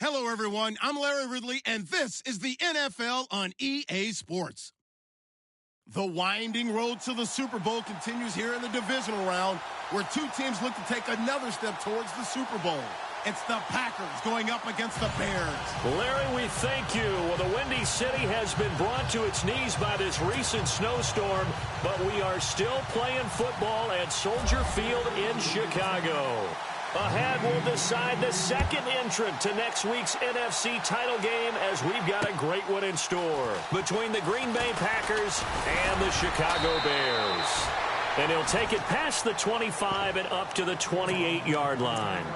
Hello, everyone. I'm Larry Ridley, and this is the NFL on EA Sports. The winding road to the Super Bowl continues here in the divisional round, where two teams look to take another step towards the Super Bowl. It's the Packers going up against the Bears. Larry, we thank you. Well, the Windy City has been brought to its knees by this recent snowstorm, but we are still playing football at Soldier Field in Chicago. Ahead, we'll decide the second entrant to next week's NFC title game, as we've got a great one in store between the Green Bay Packers and the Chicago Bears. And he'll take it past the 25 and up to the 28-yard line.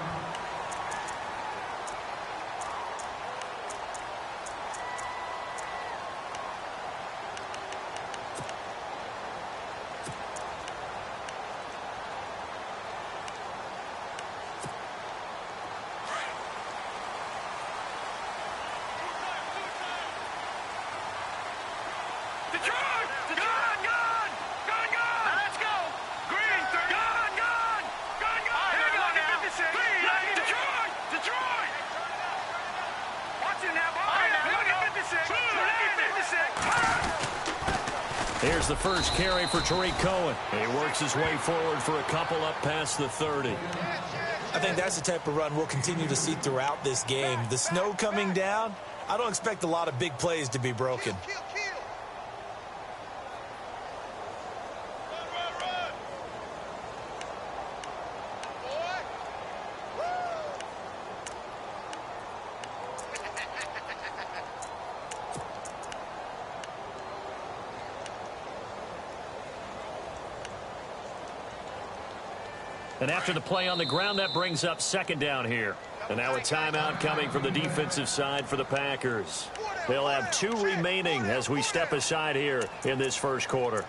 Here's the first carry for Tariq Cohen. He works his way forward for a couple up past the 30. I think that's the type of run we'll continue to see throughout this game. The snow coming down, I don't expect a lot of big plays to be broken. And after the play on the ground, that brings up second down here. And now a timeout coming from the defensive side for the Packers. They'll have 2 remaining as we step aside here in this first quarter.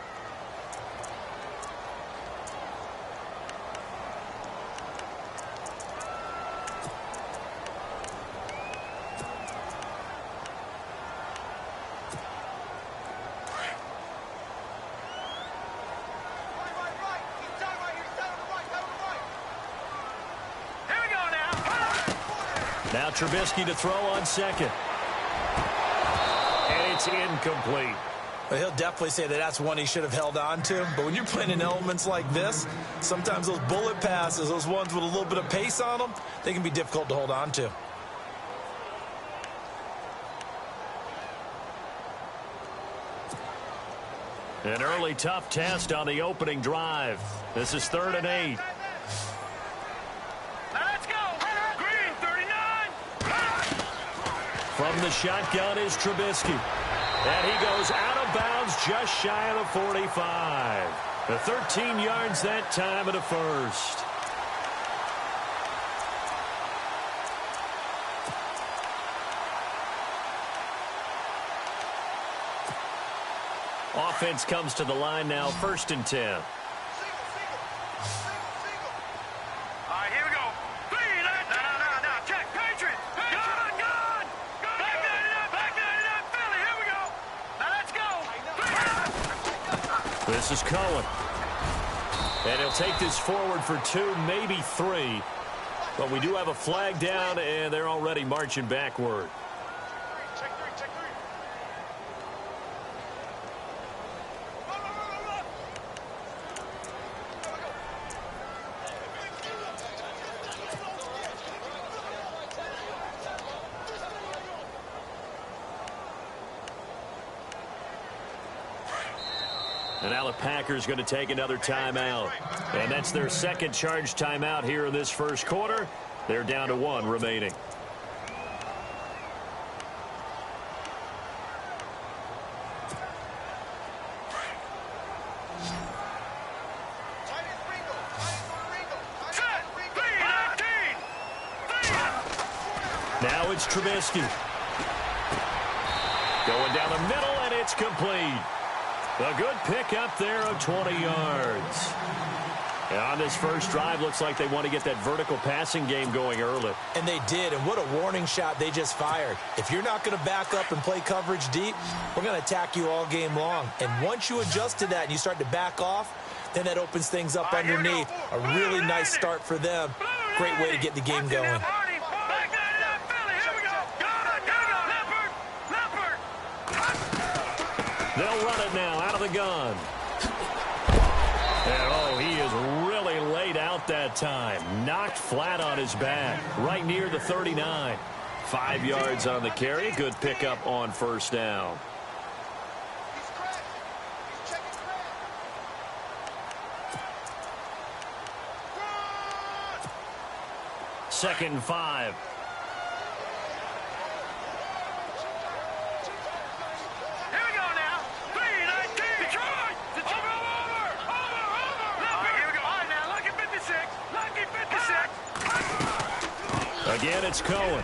Now Trubisky to throw on second. And it's incomplete. But he'll definitely say that that's one he should have held on to. But when you're playing in elements like this, sometimes those bullet passes, those ones with a little bit of pace on them, they can be difficult to hold on to. An early tough test on the opening drive. This is 3rd and 8. From the shotgun is Trubisky. And he goes out of bounds just shy of the 45. The 13 yards that time of the first. Offense comes to the line now, 1st and 10. This is Cohen. And he'll take this forward for 2, maybe 3. But we do have a flag down, and they're already marching backward. And now the Packers going to take another timeout. And that's their second charge timeout here in this first quarter. They're down to 1 remaining. Now it's Trubisky. Going down the middle, and it's complete. A good pick up there of 20 yards. And on this first drive, looks like they want to get that vertical passing game going early. And they did, and what a warning shot they just fired. If you're not going to back up and play coverage deep, we're going to attack you all game long. And once you adjust to that and you start to back off, then that opens things up underneath. A really nice start for them. Great way to get the game going. They'll run it now out of the gun. And, oh, he is really laid out that time. Knocked flat on his back, right near the 39. 5 yards on the carry. Good pickup on first down. Second and 5. Again, it's Cohen. And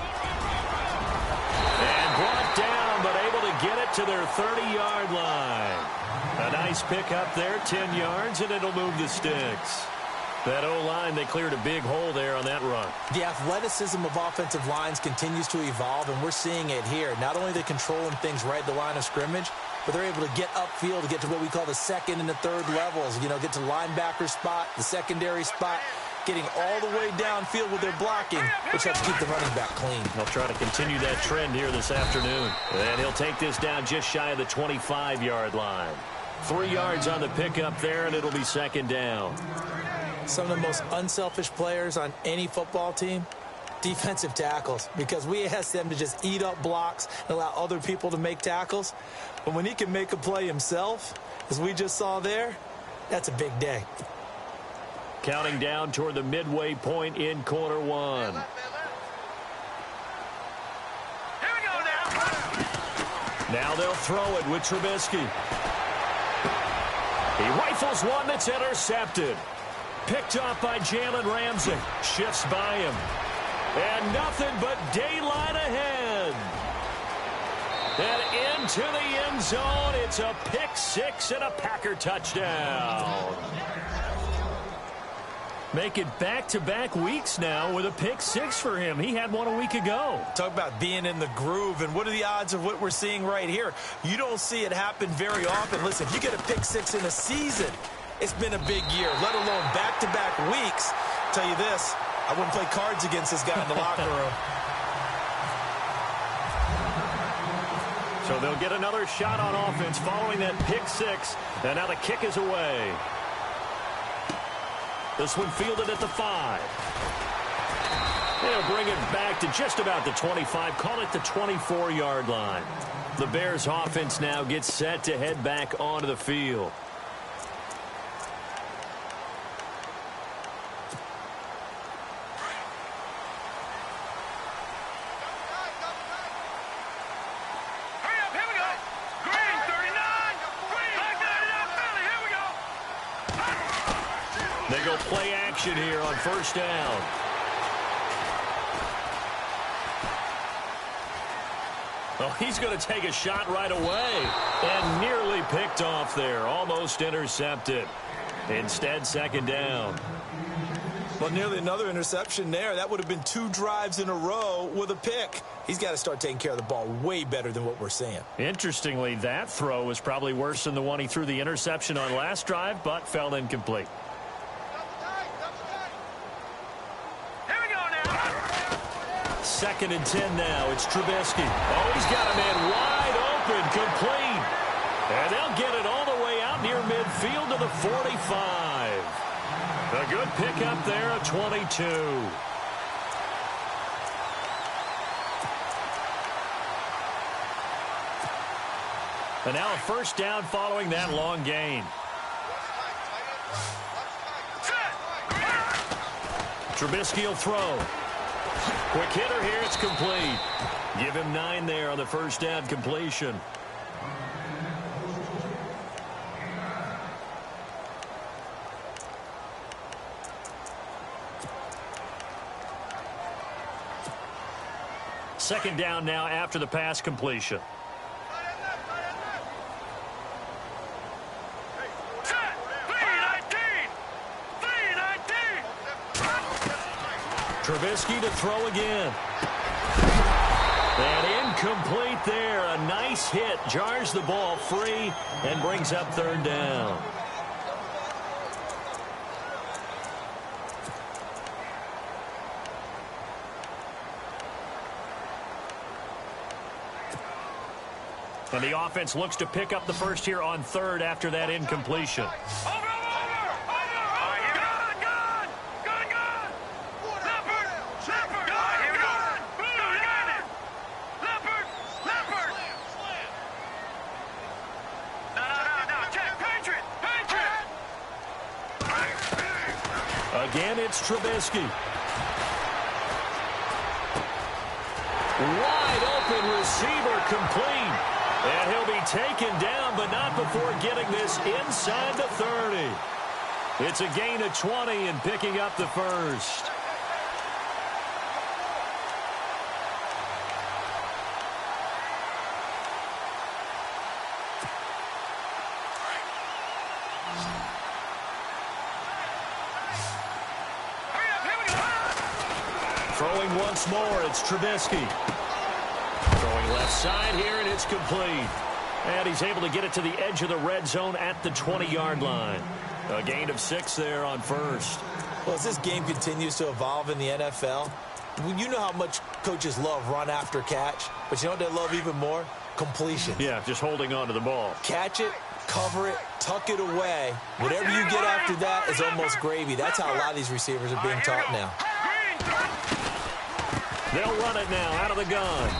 brought down, but able to get it to their 30-yard line. A nice pickup there, 10 yards, and it'll move the sticks. That O-line, they cleared a big hole there on that run. The athleticism of offensive lines continues to evolve, and we're seeing it here. Not only are they controlling things right at the line of scrimmage, but they're able to get upfield to get to what we call the second and the third levels. You know, get to linebacker spot, the secondary spot, getting all the way downfield with their blocking, which helps keep the running back clean. He'll try to continue that trend here this afternoon. And he'll take this down just shy of the 25-yard line. 3 yards on the pickup there, and it'll be second down. Some of the most unselfish players on any football team, defensive tackles, because we ask them to just eat up blocks and allow other people to make tackles. But when he can make a play himself, as we just saw there, that's a big day. Counting down toward the midway point in quarter one. Here we go now. Now they'll throw it with Trubisky. He rifles one that's intercepted. Picked off by Jalen Ramsey. Shifts by him. And nothing but daylight ahead. And into the end zone. It's a pick six and a Packer touchdown. Make it back-to-back weeks now with a pick six for him. He had one a week ago. Talk about being in the groove, and what are the odds of what we're seeing right here? You don't see it happen very often. Listen, if you get a pick six in a season, it's been a big year, let alone back-to-back weeks. Tell you this, I wouldn't play cards against this guy in the locker room. So they'll get another shot on offense following that pick six, and now the kick is away. This one fielded at the 5. They'll bring it back to just about the 25. Call it the 24-yard line. The Bears offense now gets set to head back onto the field. They go play action here on first down. Oh, he's going to take a shot right away. And nearly picked off there. Almost intercepted. Instead, second down. Well, nearly another interception there. That would have been 2 drives in a row with a pick. He's got to start taking care of the ball way better than what we're seeing. Interestingly, that throw was probably worse than the one he threw the interception on last drive, but fell incomplete. Second and 10 now. It's Trubisky. Oh, he's got a man wide open, complete. And they'll get it all the way out near midfield to the 45. A good pickup there at 22. And now a first down following that long gain. Trubisky will throw. Quick hitter here, it's complete. Give him 9 there on the first down completion. Second down now after the pass completion. Trubisky to throw again. And incomplete there. A nice hit. Jars the ball free and brings up third down. And the offense looks to pick up the first here on third after that incompletion. Again, it's Trubisky. Wide open receiver complete. And he'll be taken down, but not before getting this inside the 30. It's a gain of 20 and picking up the first. Throwing once more, it's Trubisky. Throwing left side here, and it's complete. And he's able to get it to the edge of the red zone at the 20-yard line. A gain of 6 there on first. Well, as this game continues to evolve in the NFL, you know how much coaches love run after catch, but you know what they love even more? Completion. Yeah, just holding on to the ball. Catch it, cover it, tuck it away. Whatever you get after that is almost gravy. That's how a lot of these receivers are being taught now. They'll run it now out of the gun.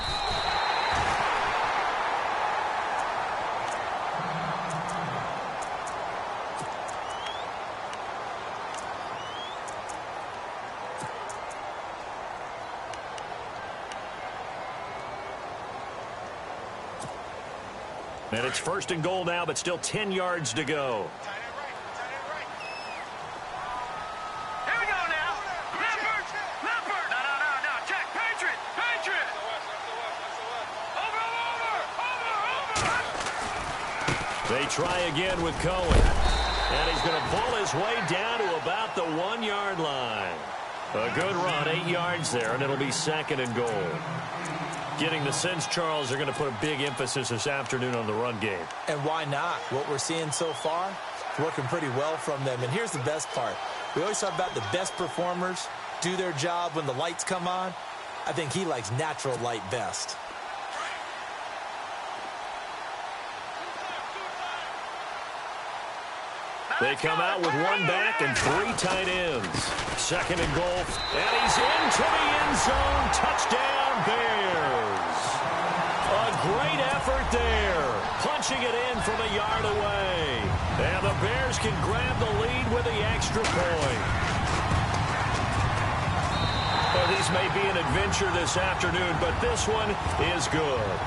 And it's first and goal now, but still 10 yards to go. They try again with Cohen. And he's going to pull his way down to about the 1-yard line. A good run, 8 yards there, and it'll be second and goal. Getting the sense, Charles, they're going to put a big emphasis this afternoon on the run game. And why not? What we're seeing so far is working pretty well from them. And here's the best part. We always talk about the best performers do their job when the lights come on. I think he likes natural light best. They come out with 1 back and 3 tight ends. Second and goal. And he's into the end zone. Touchdown, Bears. A great effort there. Punching it in from a yard away. And the Bears can grab the lead with the extra point. Well, these may be an adventure this afternoon, but this one is good.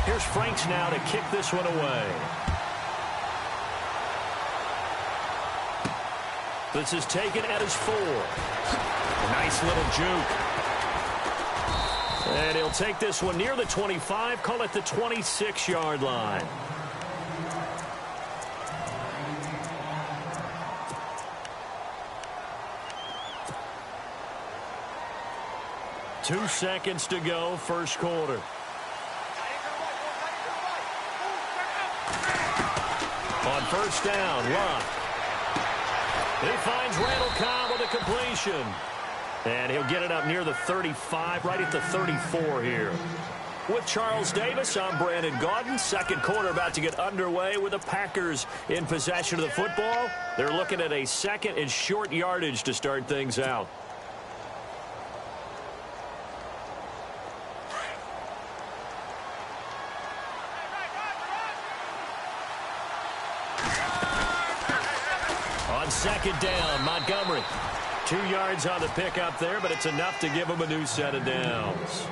Here's Franks now to kick this one away. This is taken at his 4. Nice little juke. And he'll take this one near the 25, call it the 26-yard line. Two seconds to go, first quarter. On first down, Luck. He finds Randall Cobb with a completion. And he'll get it up near the 35, right at the 34 here. With Charles Davis, I'm Brandon Gaudin. Second quarter about to get underway with the Packers in possession of the football. They're looking at a second and short yardage to start things out. On second down, Montgomery. 2 yards on the pickup there, but it's enough to give them a new set of downs.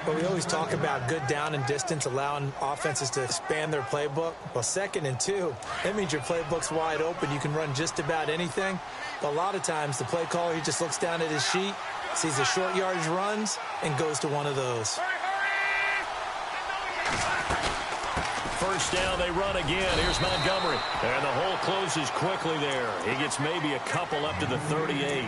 But we always talk about good down and distance, allowing offenses to expand their playbook. Well, second and 2, that means your playbook's wide open. You can run just about anything. But a lot of times, the play caller, he just looks down at his sheet, sees the short yardage runs, and goes to one of those. First down, they run again. Here's Montgomery. And the hole closes quickly there. He gets maybe a couple up to the 38.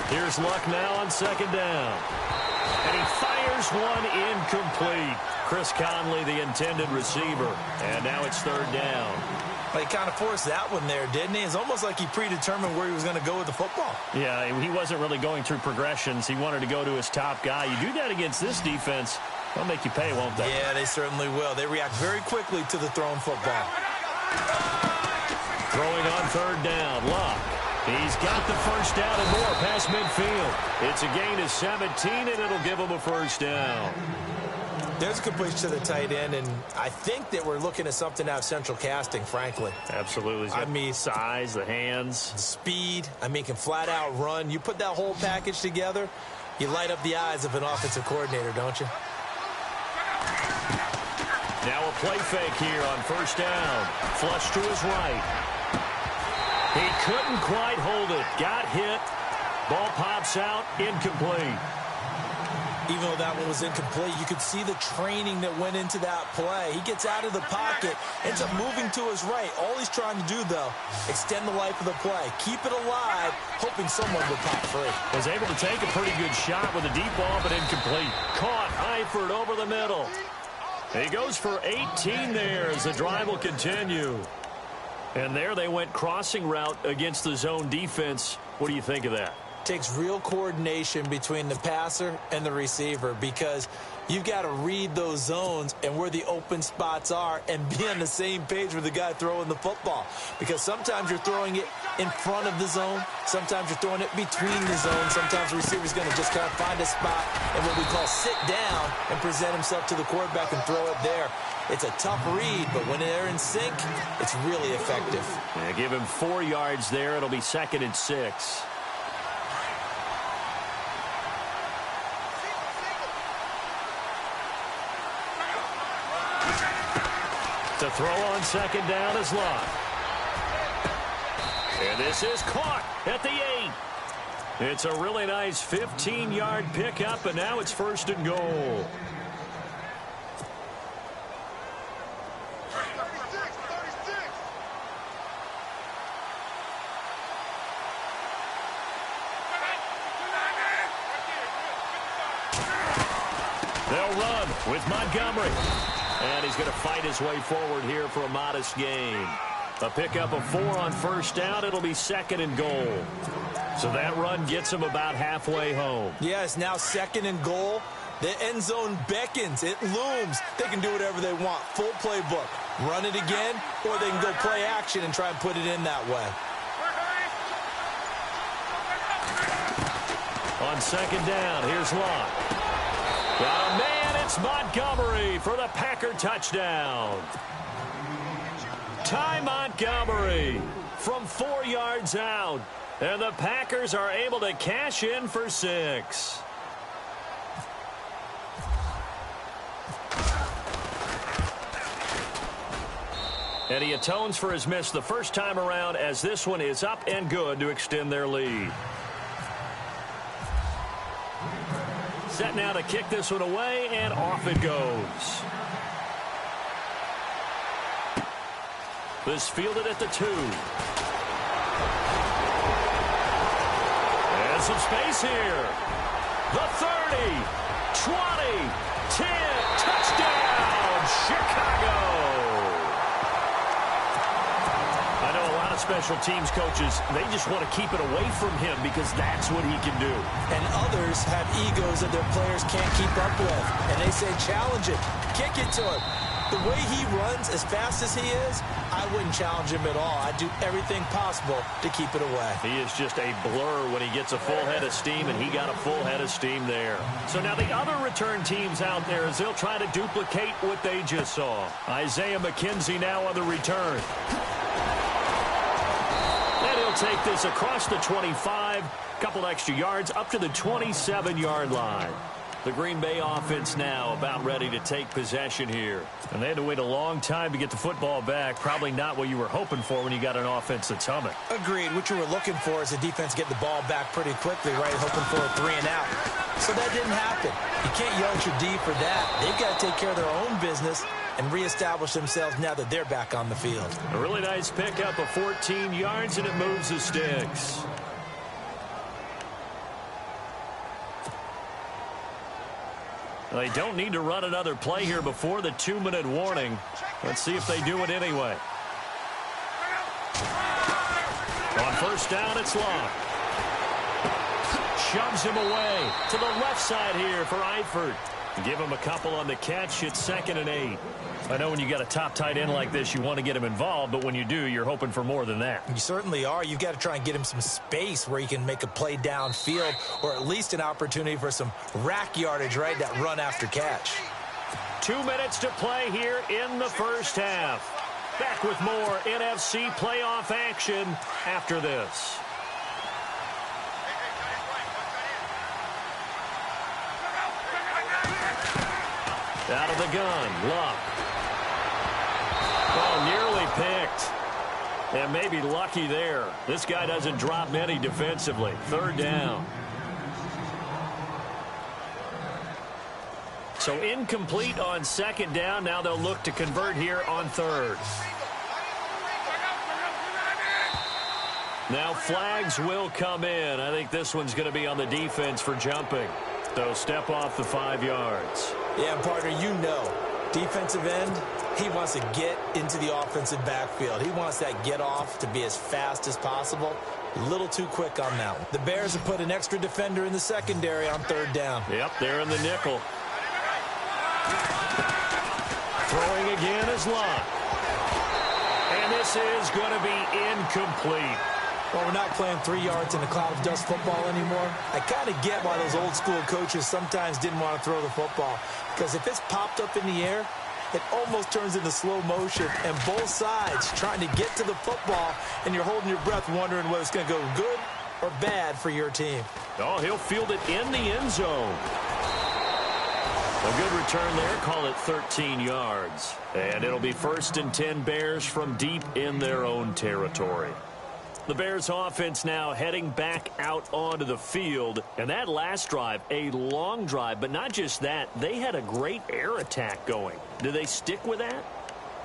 Here's Luck now on second down. And he fires one incomplete. Chris Conley, the intended receiver. And now it's third down. Well, he kind of forced that one there, didn't he? It's almost like he predetermined where he was going to go with the football. Yeah, he wasn't really going through progressions. He wanted to go to his top guy. You do that against this defense, they'll make you pay, won't they? Yeah, they certainly will. They react very quickly to the thrown football. Throwing on third down, Luck. He's got the first down and more past midfield. It's a gain of 17, and it'll give him a first down. There's a complete to the tight end, and I think that we're looking at something out of central casting, frankly. Absolutely. I mean, size, the hands. Speed. I mean, can flat out run. You put that whole package together, you light up the eyes of an offensive coordinator, don't you? Now a play fake here on first down. Flush to his right. He couldn't quite hold it. Got hit. Ball pops out. Incomplete. Even though that one was incomplete, you could see the training that went into that play. He gets out of the pocket, ends up moving to his right. All he's trying to do, though, extend the life of the play. Keep it alive, hoping someone would pop free. Was able to take a pretty good shot with a deep ball, but incomplete. Caught Eifert over the middle. He goes for 18 there as the drive will continue. And there they went crossing route against the zone defense. What do you think of that? Takes real coordination between the passer and the receiver because you've got to read those zones and where the open spots are and be on the same page with the guy throwing the football. Because sometimes you're throwing it in front of the zone. Sometimes you're throwing it between the zones. Sometimes the receiver's going to just kind of find a spot and what we call sit down and present himself to the quarterback and throw it there. It's a tough read, but when they're in sync, it's really effective. Yeah, give him 4 yards there. It'll be 2nd and 6. To throw on second down is Luck. And this is caught at the 8. It's a really nice 15-yard pickup, and now it's 1st and goal. They'll run with Montgomery. And he's going to fight his way forward here for a modest gain. A pickup of 4 on first down. It'll be 2nd and goal. So that run gets him about halfway home. Yeah, it's now 2nd and goal. The end zone beckons. It looms. They can do whatever they want. Full playbook. Run it again, or they can go play action and try and put it in that way. On second down, here's Luck. Got a man, it's Montgomery for the Packer touchdown. Ty Montgomery from 4 yards out. And the Packers are able to cash in for 6. And he atones for his miss the first time around as this one is up and good to extend their lead. Set now to kick this one away, and off it goes. This fielded at the 2. And some space here. The 30, 20, 10, touchdown, Chicago. I know a lot of special teams coaches, they just want to keep it away from him because that's what he can do. And others have egos that their players can't keep up with. And they say, challenge it, kick it to him. The way he runs as fast as he is, I wouldn't challenge him at all. I'd do everything possible to keep it away. He is just a blur when he gets a full head of steam, and he got a full head of steam there. So now the other return teams out there, as they'll try to duplicate what they just saw. Isaiah McKenzie now on the return. And he'll take this across the 25, couple extra yards, up to the 27-yard line. The Green Bay offense now about ready to take possession here. And they had to wait a long time to get the football back. Probably not what you were hoping for when you got an offense that's humming. Agreed. What you were looking for is the defense get the ball back pretty quickly, right? Hoping for a 3 and out. So that didn't happen. You can't yell at your D for that. They've got to take care of their own business and reestablish themselves now that they're back on the field. A really nice pickup of 14 yards, and it moves the sticks. They don't need to run another play here before the 2-minute warning. Let's see if they do it anyway. On first down, it's Long. Shoves him away to the left side here for Eifert. Give him a couple on the catch. It's 2nd and 8. I know when you got a top tight end like this, you want to get him involved, but when you do, you're hoping for more than that. You certainly are. You've got to try and get him some space where he can make a play downfield, or at least an opportunity for some rack yardage, right? That run after catch. 2 minutes to play here in the first half. Back with more NFC playoff action after this. Out of the gun, Luck. Oh, nearly picked. And maybe lucky there. This guy doesn't drop many defensively. 3rd down. So incomplete on 2nd down. Now they'll look to convert here on 3rd. Now flags will come in. I think this one's going to be on the defense for jumping. So step off the 5 yards. Yeah, partner, you know, defensive end, he wants to get into the offensive backfield. He wants that get off to be as fast as possible. A little too quick on that one. The Bears have put an extra defender in the secondary on 3rd down. Yep, they're in the nickel. Throwing again is Lott. And this is going to be incomplete. Well, we're not playing 3 yards in a cloud of dust football anymore. I kind of get why those old school coaches sometimes didn't want to throw the football. Because if it's popped up in the air, it almost turns into slow motion. And both sides trying to get to the football, and you're holding your breath wondering whether it's going to go good or bad for your team. Oh, he'll field it in the end zone. A good return there. Call it 13 yards. And it'll be 1st and 10 Bears from deep in their own territory. The Bears offense now heading back out onto the field. And that last drive, a long drive, but not just that. They had a great air attack going. Do they stick with that?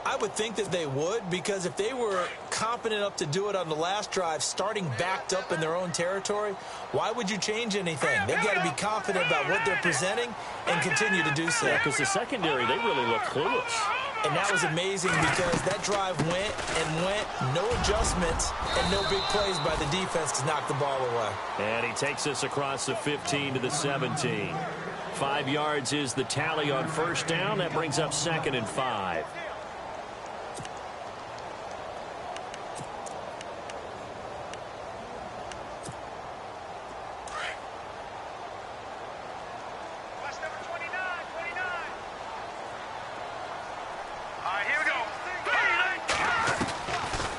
I would think that they would, because if they were competent enough to do it on the last drive, starting backed up in their own territory, why would you change anything? They've got to be confident about what they're presenting and continue to do so. Yeah, because the secondary, they really look clueless. And that was amazing because that drive went and went, no adjustments, and no big plays by the defense to knock the ball away. And he takes us across the 15 to the 17. 5 yards is the tally on first down. That brings up 2nd and 5.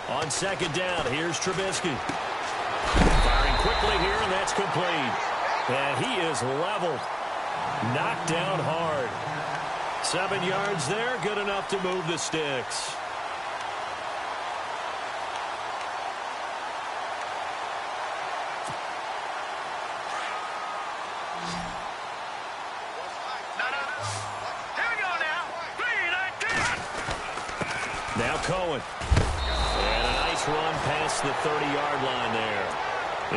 On 2nd down, here's Trubisky. Firing quickly here, and that's complete. And he is leveled. Knocked down hard. 7 yards there, good enough to move the sticks. Now Cohen. And a nice run past the 30-yard line there.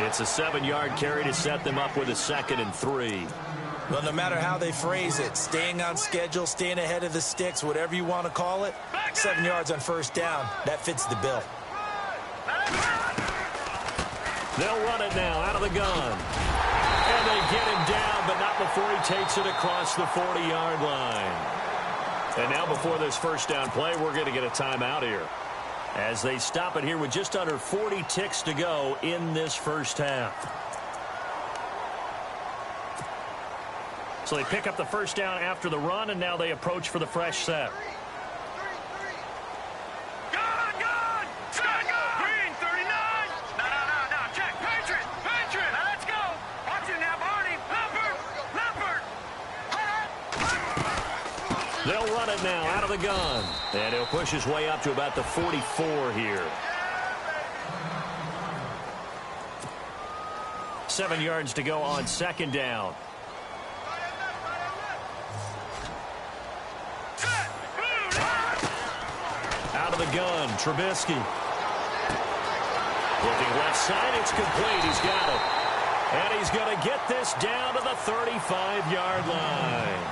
It's a 7-yard carry to set them up with a 2nd and 3. Well, no matter how they phrase it, staying on schedule, staying ahead of the sticks, whatever you want to call it, 7 yards on first down, that fits the bill. They'll run it now out of the gun. And they get him down, but not before he takes it across the 40-yard line. And now before this first down play, we're going to get a timeout here, as they stop it here with just under 40 ticks to go in this first half. So they pick up the first down after the run, and now they approach for the fresh set. Green, 39. No. Check. Patriot. Now let's go. Watch it now, Barney. Leopard. They'll run it now out of the gun. And he'll push his way up to about the 44 here. 7 yards to go on 2nd down. Out of the gun, Trubisky. Looking left side, it's complete. He's got it. And he's going to get this down to the 35-yard line.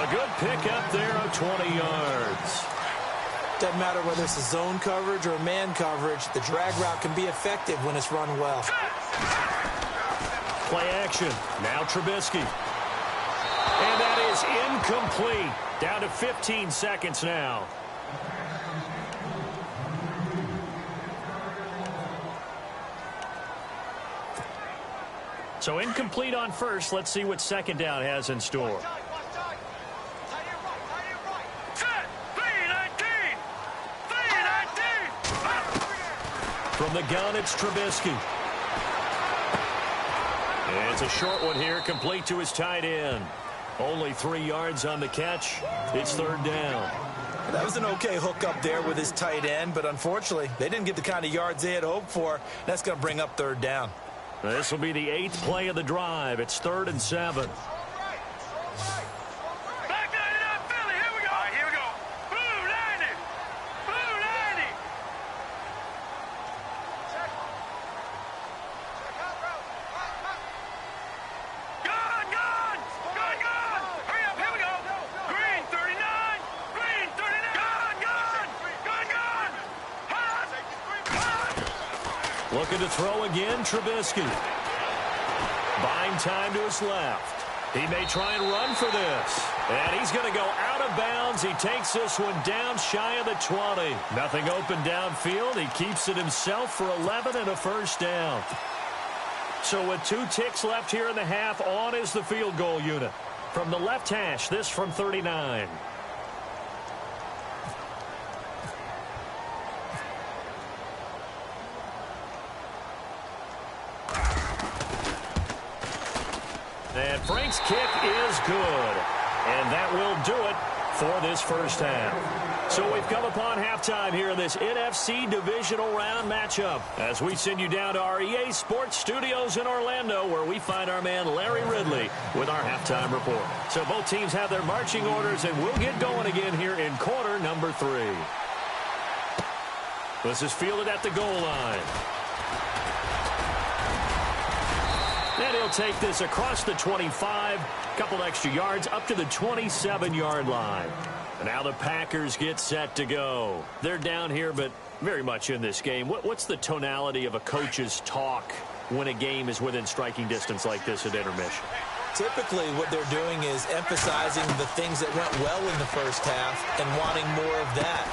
A good pickup there of 20 yards. Doesn't matter whether it's a zone coverage or man coverage, the drag route can be effective when it's run well. Play action. Now Trubisky. And that is incomplete. Down to 15 seconds now. So incomplete on first. Let's see what second down has in store. From the gun, it's Trubisky. And it's a short one here, complete to his tight end. Only 3 yards on the catch. It's third down. That was an okay hook up there with his tight end, but unfortunately, they didn't get the kind of yards they had hoped for. That's going to bring up third down. This will be the 8th play of the drive. It's 3rd and 7. Looking to throw again, Trubisky. Buying time to his left. He may try and run for this. And he's going to go out of bounds. He takes this one down shy of the 20. Nothing open downfield. He keeps it himself for 11 and a first down. So with 2 ticks left here in the half, on is the field goal unit. From the left hash, this from 39. And Frank's kick is good. And that will do it for this first half. So we've come upon halftime here in this NFC Divisional Round matchup as we send you down to our EA Sports Studios in Orlando, where we find our man Larry Ridley with our halftime report. So both teams have their marching orders, and we'll get going again here in quarter number 3. This is fielded at the goal line. And he'll take this across the 25, couple extra yards up to the 27-yard line. And now the Packers get set to go. They're down here, but very much in this game. What's the tonality of a coach's talk when a game is within striking distance like this at intermission? Typically, what they're doing is emphasizing the things that went well in the first half and wanting more of that.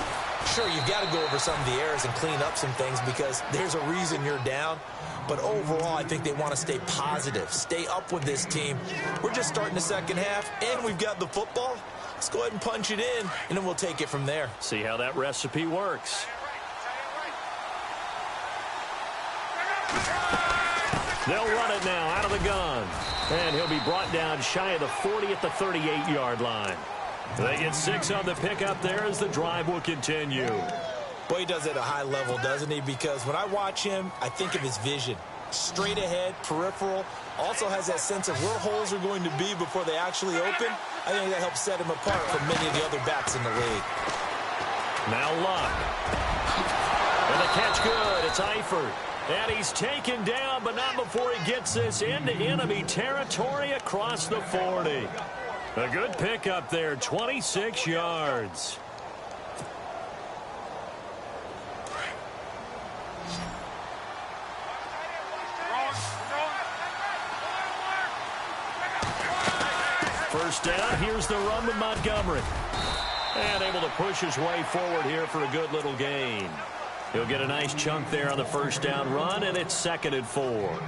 Sure, you've got to go over some of the errors and clean up some things because there's a reason you're down. But overall, I think they want to stay positive, stay up with this team. We're just starting the second half, and we've got the football. Let's go ahead and punch it in, and then we'll take it from there. See how that recipe works. They'll run it now out of the gun. And he'll be brought down shy of the 40 at the 38-yard line. They get 6 on the pickup there as the drive will continue. Boy, he does it at a high level, doesn't he? Because when I watch him, I think of his vision. Straight ahead, peripheral. Also has that sense of where holes are going to be before they actually open. I think that helps set him apart from many of the other backs in the league. Now Luck. And the catch good. It's Eifert. And he's taken down, but not before he gets this into enemy territory across the 40. A good pickup there, 26 yards. First down, here's the run with Montgomery. And able to push his way forward here for a good little gain. He'll get a nice chunk there on the first down run, and it's 2nd and 4.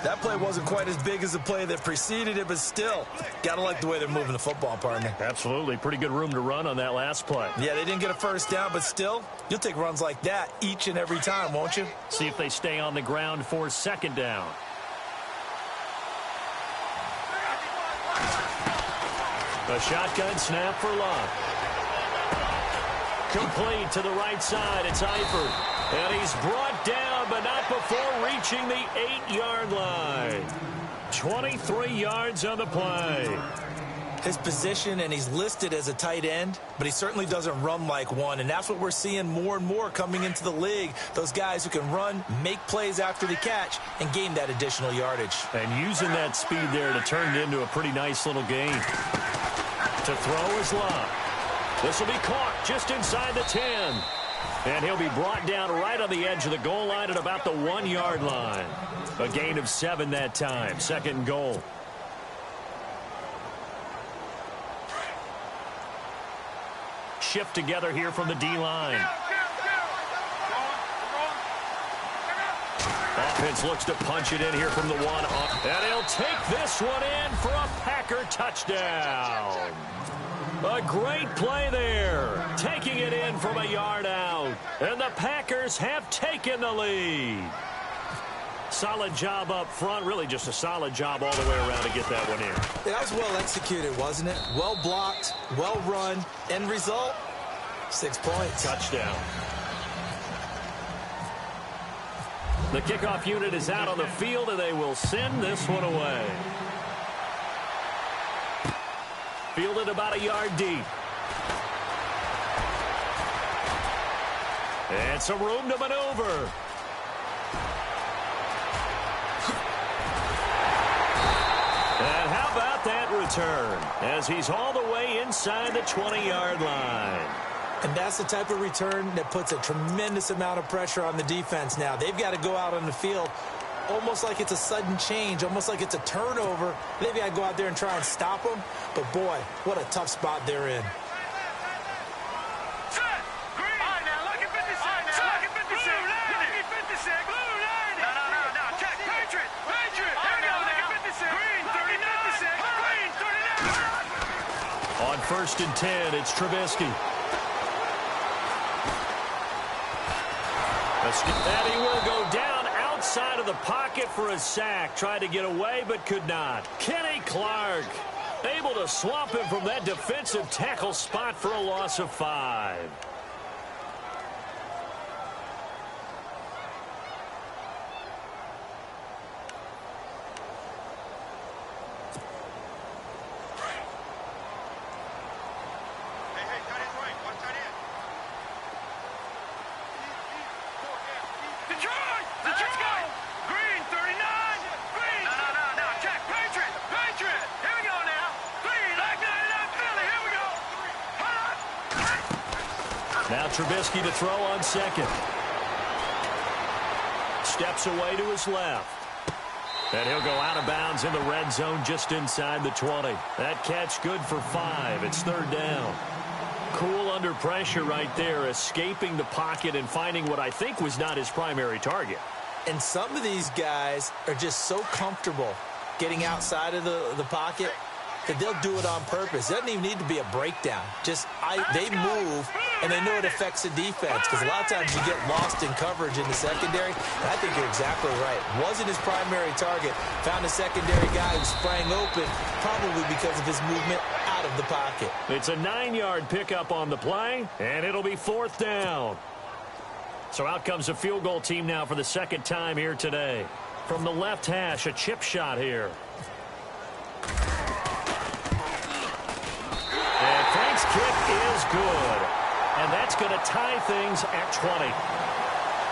That play wasn't quite as big as the play that preceded it, but still, got to like the way they're moving the football, partner. Absolutely. Pretty good room to run on that last play. Yeah, they didn't get a first down, but still, you'll take runs like that each and every time, won't you? See if they stay on the ground for 2nd down. A shotgun snap for Luck. Complete to the right side. It's Eifert. And he's brought down, but not before reaching the 8-yard line. 23 yards on the play. His position, and he's listed as a tight end, but he certainly doesn't run like one, and that's what we're seeing more and more coming into the league. Those guys who can run, make plays after the catch, and gain that additional yardage. And using that speed there to turn it into a pretty nice little gain. To throw is Love. This will be caught just inside the 10. And he'll be brought down right on the edge of the goal line at about the 1-yard line. A gain of 7 that time. 2nd and goal. Shift together here from the D-line. Offense looks to punch it in here from the 1. And he'll take this one in for a Packer touchdown. A great play there. Taking it in from a yard out. And the Packers have taken the lead. Solid job up front. Really just a solid job all the way around to get that one in. That was well executed, wasn't it? Well blocked, well run. End result, 6 points. Touchdown. The kickoff unit is out on the field, and they will send this one away. Fielded about a yard deep. And some room to maneuver. And how about that return as he's all the way inside the 20-yard line. And that's the type of return that puts a tremendous amount of pressure on the defense now. They've got to go out on the field almost like it's a sudden change, almost like it's a turnover. Maybe I go out there and try and stop them. But, boy, what a tough spot they're in. On 1st and 10, it's Trubisky. And he will go down outside of the pocket for a sack. Tried to get away, but could not. Kenny Clark able to swamp him from that defensive tackle spot for a loss of 5. Now Trubisky to throw on 2nd. Steps away to his left. And he'll go out of bounds in the red zone just inside the 20. That catch good for 5. It's 3rd down. Cool under pressure right there, escaping the pocket and finding what I think was not his primary target. And some of these guys are just so comfortable getting outside of the pocket that they'll do it on purpose. It doesn't even need to be a breakdown. They move, and they know it affects the defense because a lot of times you get lost in coverage in the secondary. And I think you're exactly right. Wasn't his primary target. Found a secondary guy who sprang open, probably because of his movement out of the pocket. It's a 9-yard pickup on the play, and it'll be 4th down. So out comes a field goal team now for the 2nd time here today. From the left hash, a chip shot here. And Frank's kick is good. And that's going to tie things at 20.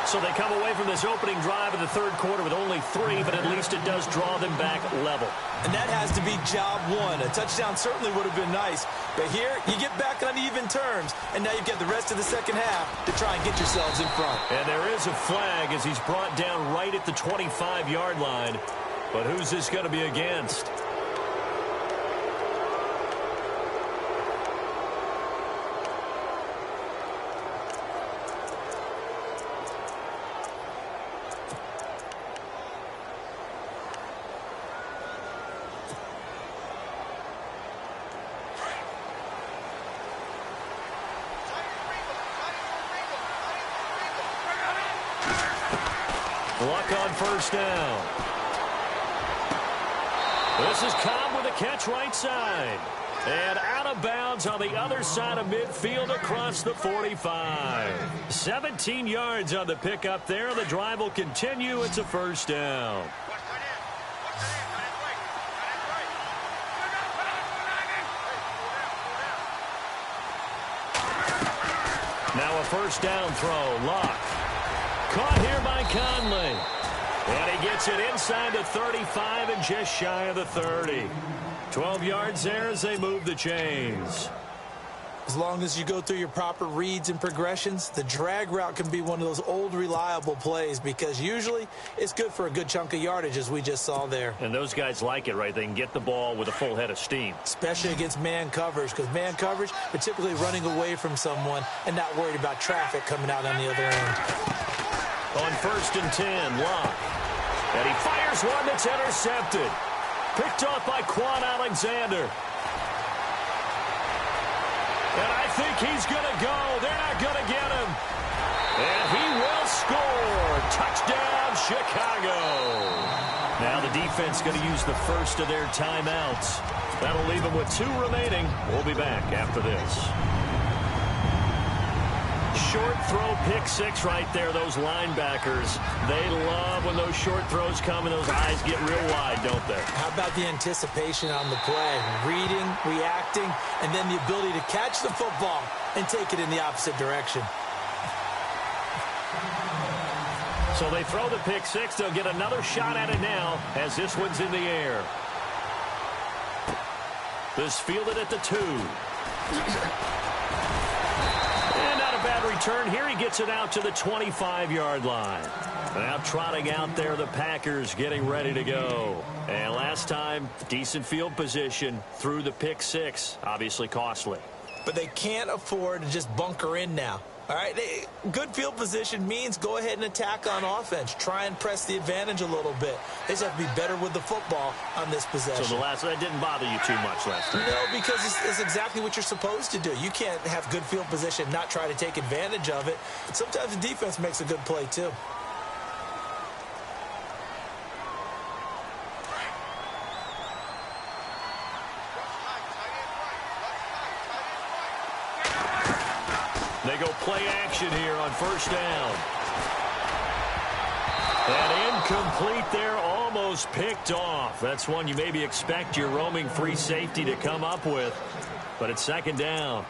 So they come away from this opening drive in the 3rd quarter with only 3, but at least it does draw them back level. And that has to be job 1. A touchdown certainly would have been nice. But here, you get back on even terms, and now you've got the rest of the 2nd half to try and get yourselves in front. And there is a flag as he's brought down right at the 25-yard line. But who's this going to be against? Luck on 1st down. This is Cobb with a catch right side. And out of bounds on the other side of midfield across the 45. 17 yards on the pickup there. The drive will continue. It's a 1st down. Now a 1st down throw. Luck. Caught here by Conley. And he gets it inside the 35 and just shy of the 30. 12 yards there as they move the chains. As long as you go through your proper reads and progressions, the drag route can be one of those old reliable plays because usually it's good for a good chunk of yardage as we just saw there. And those guys like it, right? They can get the ball with a full head of steam. Especially against man coverage, because man coverage, they're typically running away from someone and not worried about traffic coming out on the other end. On 1st and 10, Locke. And he fires one that's intercepted. Picked off by Quan Alexander. And I think he's going to go. They're not going to get him. And he will score. Touchdown, Chicago. Now the defense going to use the first of their timeouts. That'll leave them with 2 remaining. We'll be back after this. Short throw, pick 6 right there, those linebackers. They love when those short throws come and those eyes get real wide, don't they? How about the anticipation on the play? Reading, reacting, and then the ability to catch the football and take it in the opposite direction. So they throw the pick 6. They'll get another shot at it now as this one's in the air. This fielded at the 2. Bad return here. He gets it out to the 25-yard line. Now trotting out there, the Packers getting ready to go. And last time, decent field position through the pick 6. Obviously costly. But they can't afford to just bunker in now. All right, good field position means go ahead and attack on offense. Try and press the advantage a little bit. They just have to be better with the football on this possession. So that didn't bother you too much last time? No, because it's exactly what you're supposed to do. You can't have good field position, not try to take advantage of it. Sometimes the defense makes a good play, too. They go play action here on 1st down. And incomplete there, almost picked off. That's one you maybe expect your roaming free safety to come up with. But it's 2nd down.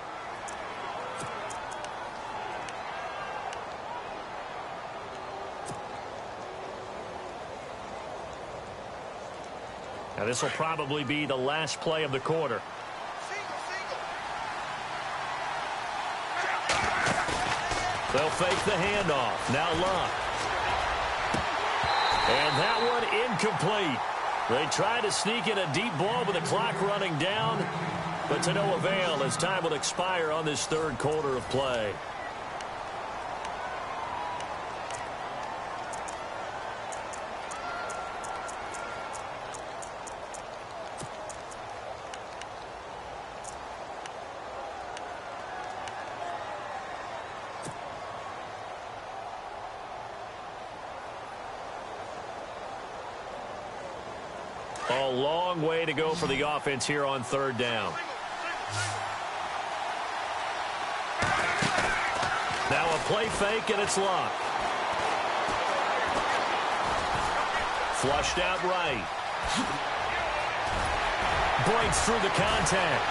Now this will probably be the last play of the quarter. They'll fake the handoff. Now Locke. And that one incomplete. They try to sneak in a deep ball with the clock running down, but to no avail as time will expire on this 3rd quarter of play. A long way to go for the offense here on 3rd down. Now a play fake, and it's Locke. Flushed out right. Breaks through the contact.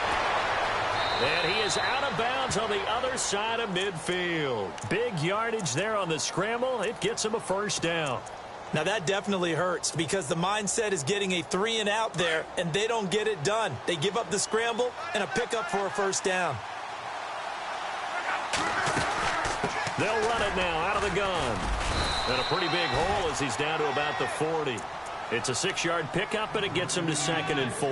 And he is out of bounds on the other side of midfield. Big yardage there on the scramble. It gets him a 1st down. Now that definitely hurts because the mindset is getting a 3 and out there, and they don't get it done. They give up the scramble and a pickup for a 1st down. They'll run it now out of the gun. And a pretty big hole as he's down to about the 40. It's a 6-yard pickup, and it gets him to 2nd and 4.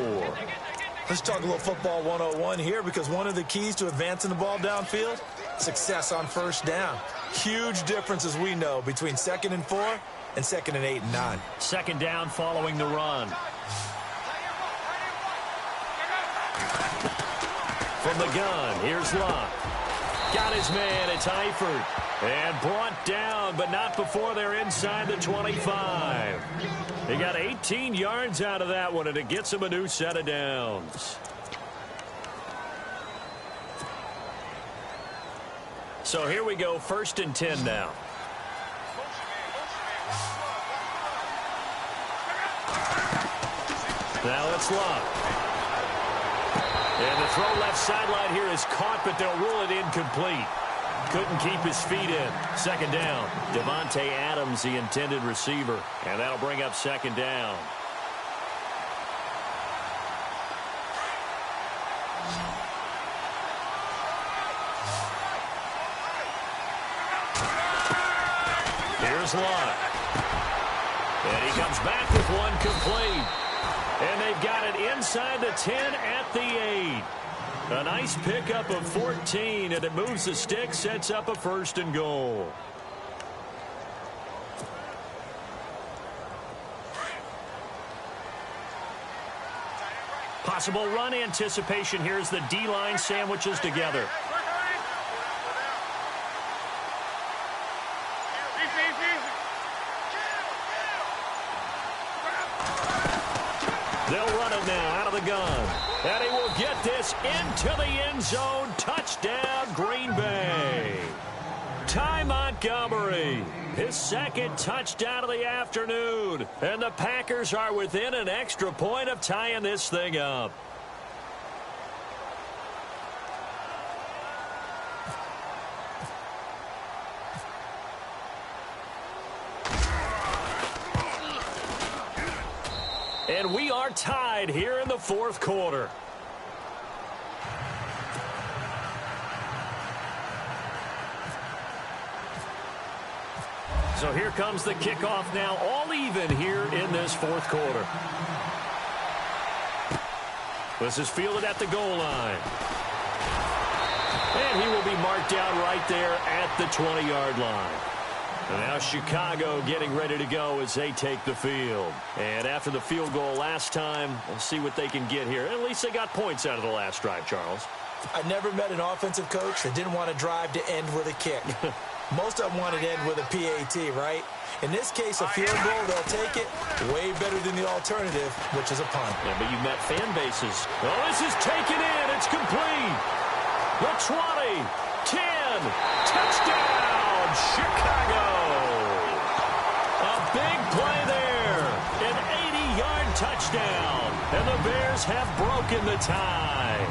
Let's talk a little football 101 here because one of the keys to advancing the ball downfield, success on 1st down. Huge difference, as we know, between 2nd and 4 and 2nd and 8 and 9. 2nd down following the run. From the gun, here's Locke. Got his man, it's Eifert. And brought down, but not before they're inside the 25. He got 18 yards out of that one, and it gets him a new set of downs. So here we go, 1st and 10 now. Now it's Locke. And the throw left sideline here is caught, but they'll rule it incomplete. Couldn't keep his feet in. 2nd down. Devontae Adams, the intended receiver. And that'll bring up 2nd down. Here's Lott. And he comes back with one complete. And they've got it inside the 10 at the 8. A nice pickup of 14, and it moves the stick, sets up a 1st and goal. Possible run anticipation here as the D-line sandwiches together. They'll run it now out of the gun. And he will get this into the end zone. Touchdown, Green Bay. Ty Montgomery, his 2nd touchdown of the afternoon. And the Packers are within an extra point of tying this thing up. And we are tied here in the 4th quarter. So here comes the kickoff now, all even here in this 4th quarter. This is fielded at the goal line. And he will be marked down right there at the 20-yard line. And now Chicago getting ready to go as they take the field. And after the field goal last time, we'll see what they can get here. At least they got points out of the last drive, Charles. I never met an offensive coach that didn't want to drive to end with a kick. Most of them wanted to end with a PAT, right? In this case, a field goal, they'll take it. Way better than the alternative, which is a punt. Yeah, but you've met fan bases. Oh, this is taken in. It's complete. The 20, 10, touchdown, Chicago. A big play there. An 80-yard touchdown. And the Bears have broken the tie.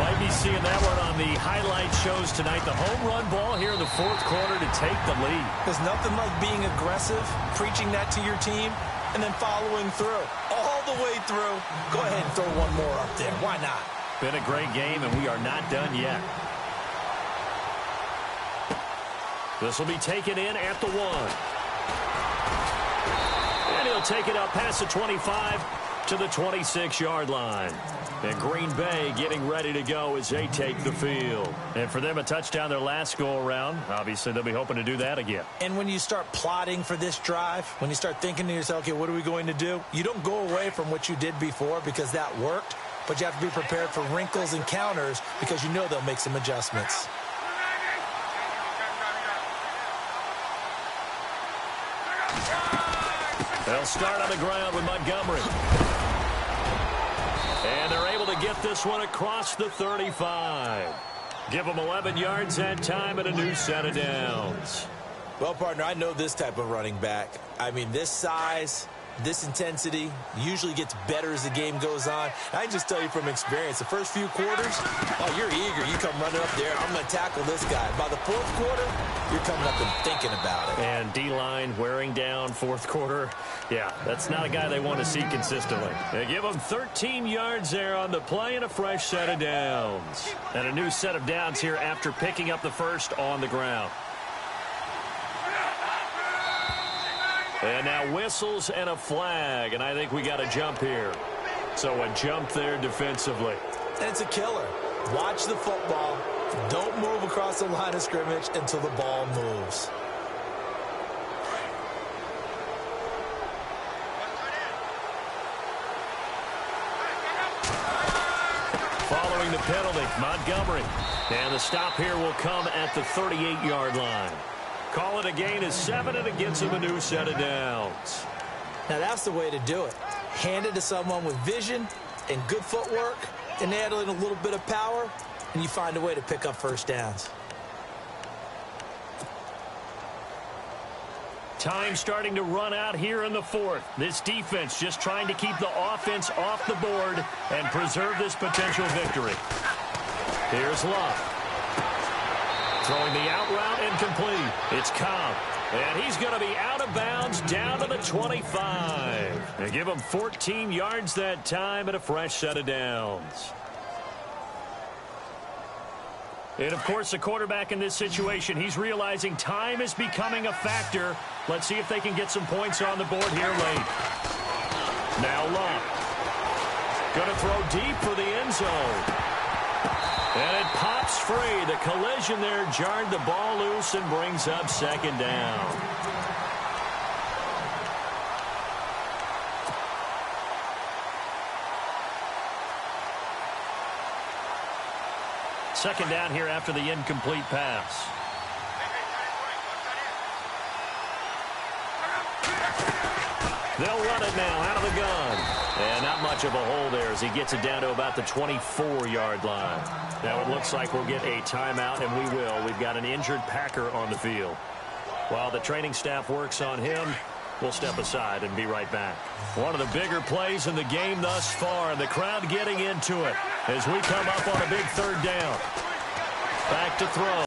Might be seeing that one on the highlight shows tonight. The home run ball here in the 4th quarter to take the lead. There's nothing like being aggressive, preaching that to your team, and then following through. All the way through. Go ahead and throw one more up there. Why not? Been a great game, and we are not done yet. This will be taken in at the 1. And he'll take it up past the 25 to the 26-yard line. And Green Bay getting ready to go as they take the field. And for them, a touchdown their last go-around. Obviously, they'll be hoping to do that again. And when you start plotting for this drive, when you start thinking to yourself, okay, what are we going to do? You don't go away from what you did before because that worked, but you have to be prepared for wrinkles and counters because you know they'll make some adjustments. They'll start on the ground with Montgomery. And they're able to get this one across the 35. Give them 11 yards that time and a new set of downs. Well, partner, I know this type of running back. I mean, this size, this intensity usually gets better as the game goes on. I can just tell you from experience, the first few quarters, oh, you're eager. You come running up there. I'm going to tackle this guy. By the 4th quarter, you're coming up and thinking about it. And D-line wearing down 4th quarter. Yeah, that's not a guy they want to see consistently. They give him 13 yards there on the play and a fresh set of downs. And a new set of downs here after picking up the first on the ground. And now whistles and a flag, and I think we got a jump here. So a jump there defensively. And it's a killer. Watch the football. Don't move across the line of scrimmage until the ball moves. Following the penalty, Montgomery. And the stop here will come at the 38-yard line. Call it a gain of 7, and it gets him a new set of downs. Now that's the way to do it. Hand it to someone with vision and good footwork, and add in a little bit of power, and you find a way to pick up first downs. Time starting to run out here in the 4th. This defense just trying to keep the offense off the board and preserve this potential victory. Here's Lott. Throwing the out route incomplete. It's Cobb. And he's going to be out of bounds down to the 25. They give him 14 yards that time and a fresh set of downs. And, of course, the quarterback in this situation, he's realizing time is becoming a factor. Let's see if they can get some points on the board here late. Now Love. Going to throw deep for the end zone. And it pops free. The collision there jarred the ball loose and brings up second down. Second down here after the incomplete pass. They'll run it now out of the gun. And not much of a hole there as he gets it down to about the 24-yard line. Now it looks like we'll get a timeout, and we will. We've got an injured Packer on the field. While the training staff works on him, we'll step aside and be right back. One of the bigger plays in the game thus far, and the crowd getting into it as we come up on a big third down. Back to throw.